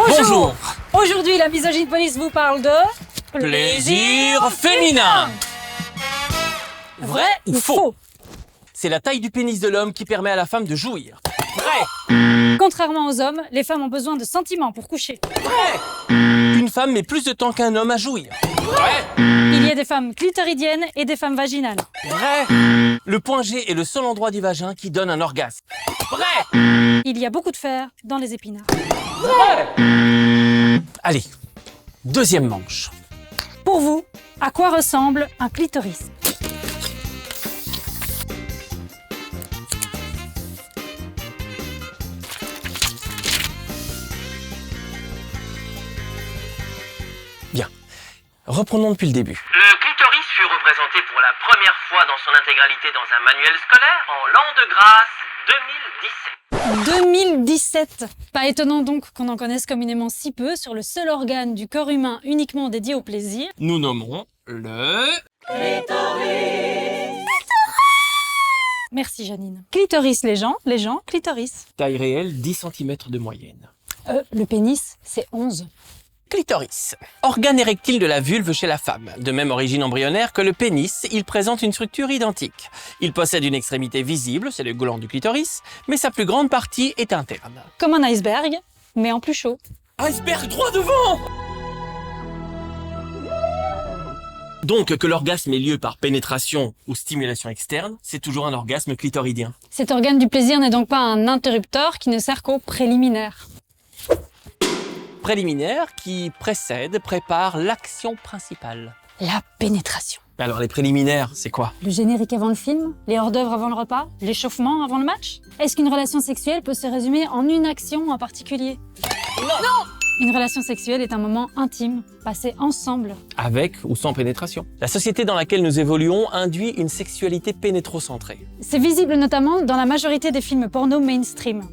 Bonjour. Aujourd'hui, la Misogyne Police vous parle de... Plaisir féminin. Vrai ou faux? C'est la taille du pénis de l'homme qui permet à la femme de jouir. Vrai. Contrairement aux hommes, les femmes ont besoin de sentiments pour coucher. Vrai. Une femme met plus de temps qu'un homme à jouir. Vrai. Il y a des femmes clitoridiennes et des femmes vaginales. Vrai. Le point G est le seul endroit du vagin qui donne un orgasme. Vrai. Il y a beaucoup de fer dans les épinards. Vrai. Allez, deuxième manche. Pour vous, à quoi ressemble un clitoris? Bien, reprenons depuis le début. Le clitoris fut représenté pour la première fois dans son intégralité dans un manuel scolaire en l'an de grâce 2017. 2017. Pas étonnant donc qu'on en connaisse communément si peu sur le seul organe du corps humain uniquement dédié au plaisir. Nous nommons le... Merci Janine. Clitoris, les gens, clitoris. Taille réelle, 10 cm de moyenne. Le pénis, c'est 11. Clitoris. Organe érectile de la vulve chez la femme. De même origine embryonnaire que le pénis, il présente une structure identique. Il possède une extrémité visible, c'est le gland du clitoris, mais sa plus grande partie est interne. Comme un iceberg, mais en plus chaud. Iceberg droit devant! Donc que l'orgasme ait lieu par pénétration ou stimulation externe, c'est toujours un orgasme clitoridien. Cet organe du plaisir n'est donc pas un interrupteur qui ne sert qu'au préliminaire. Préliminaire qui prépare l'action principale. La pénétration. Alors les préliminaires, c'est quoi? Le générique avant le film, les hors-d'œuvre avant le repas, l'échauffement avant le match. Est-ce qu'une relation sexuelle peut se résumer en une action en particulier? Non! Une relation sexuelle est un moment intime, passé ensemble. Avec ou sans pénétration. La société dans laquelle nous évoluons induit une sexualité pénétrocentrée. C'est visible notamment dans la majorité des films porno mainstream.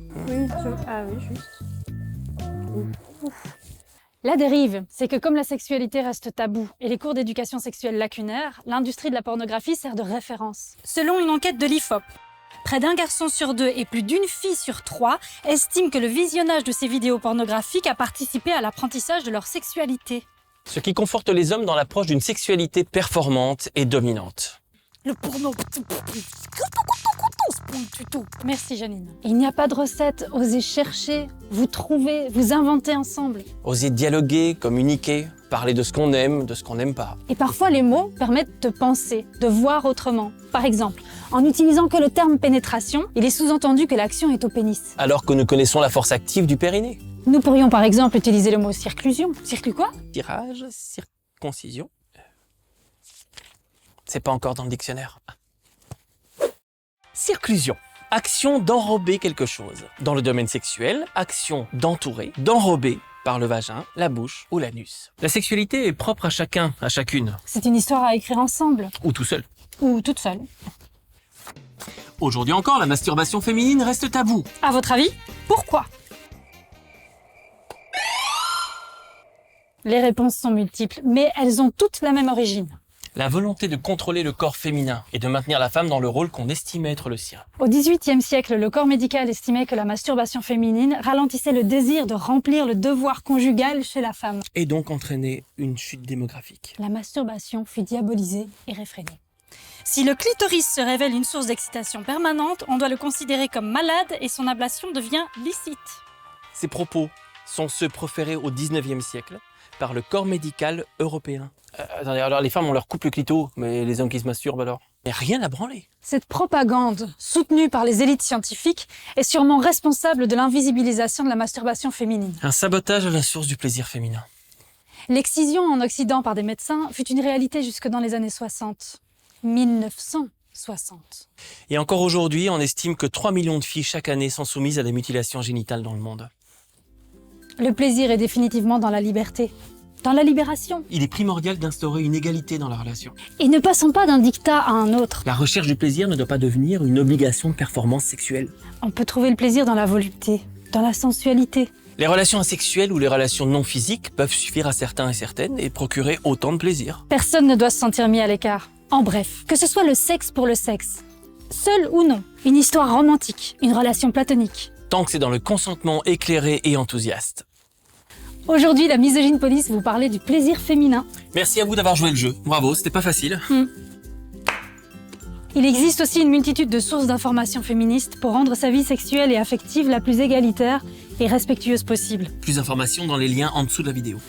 La dérive, c'est que comme la sexualité reste taboue et les cours d'éducation sexuelle lacunaires, l'industrie de la pornographie sert de référence. Selon une enquête de l'IFOP, près d'un garçon sur deux et plus d'une fille sur trois estiment que le visionnage de ces vidéos pornographiques a participé à l'apprentissage de leur sexualité. Ce qui conforte les hommes dans l'approche d'une sexualité performante et dominante. Le porno... Merci Janine. Il n'y a pas de recette, osez chercher, vous trouver, vous inventer ensemble. Oser dialoguer, communiquer, parler de ce qu'on aime, de ce qu'on n'aime pas. Et parfois les mots permettent de penser, de voir autrement. Par exemple, en n'utilisant que le terme pénétration, il est sous-entendu que l'action est au pénis. Alors que nous connaissons la force active du périnée. Nous pourrions par exemple utiliser le mot circlusion. Circlu quoi? Tirage, circoncision. C'est pas encore dans le dictionnaire. Circlusion. Action d'enrober quelque chose. Dans le domaine sexuel, action d'entourer, d'enrober par le vagin, la bouche ou l'anus. La sexualité est propre à chacun, à chacune. C'est une histoire à écrire ensemble. Ou tout seul. Ou toute seule. Aujourd'hui encore, la masturbation féminine reste tabou. À votre avis, pourquoi? Les réponses sont multiples, mais elles ont toutes la même origine. La volonté de contrôler le corps féminin et de maintenir la femme dans le rôle qu'on estimait être le sien. Au XVIIIe siècle, le corps médical estimait que la masturbation féminine ralentissait le désir de remplir le devoir conjugal chez la femme. Et donc entraîner une chute démographique. La masturbation fut diabolisée et réfrénée. Si le clitoris se révèle une source d'excitation permanente, on doit le considérer comme malade et son ablation devient licite. Ces propos sont ceux proférés au XIXe siècle par le corps médical européen. Attendez, alors les femmes, on leur coupe le clito, mais les hommes qui se masturbent alors? Mais rien à branler. Cette propagande, soutenue par les élites scientifiques, est sûrement responsable de l'invisibilisation de la masturbation féminine. Un sabotage à la source du plaisir féminin. L'excision en Occident par des médecins fut une réalité jusque dans les années 60. 1960. Et encore aujourd'hui, on estime que 3 millions de filles chaque année sont soumises à des mutilations génitales dans le monde. Le plaisir est définitivement dans la liberté. Dans la libération. Il est primordial d'instaurer une égalité dans la relation. Et ne passons pas d'un dictat à un autre. La recherche du plaisir ne doit pas devenir une obligation de performance sexuelle. On peut trouver le plaisir dans la volupté, dans la sensualité. Les relations asexuelles ou les relations non physiques peuvent suffire à certains et certaines et procurer autant de plaisir. Personne ne doit se sentir mis à l'écart. En bref, que ce soit le sexe pour le sexe, seul ou non, une histoire romantique, une relation platonique. Tant que c'est dans le consentement éclairé et enthousiaste. Aujourd'hui, la Misogyne Police vous parlait du plaisir féminin. Merci à vous d'avoir joué le jeu. Bravo, c'était pas facile. Il existe aussi une multitude de sources d'informations féministes pour rendre sa vie sexuelle et affective la plus égalitaire et respectueuse possible. Plus d'informations dans les liens en dessous de la vidéo.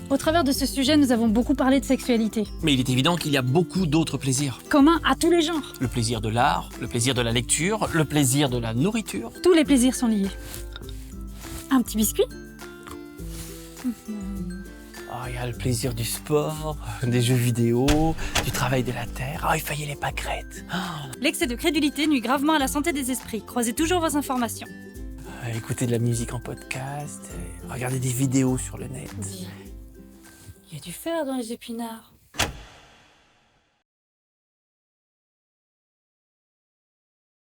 Au travers de ce sujet, nous avons beaucoup parlé de sexualité. Mais il est évident qu'il y a beaucoup d'autres plaisirs. Commun à tous les genres. Le plaisir de l'art, le plaisir de la lecture, le plaisir de la nourriture. Tous les plaisirs sont liés. Un petit biscuit? Oh, il y a le plaisir du sport, des jeux vidéo, du travail de la terre. Oh, il faillait les pâquerettes. L'excès de crédulité nuit gravement à la santé des esprits. Croisez toujours vos informations. Écouter de la musique en podcast, regarder des vidéos sur le net. Il y a du fer dans les épinards.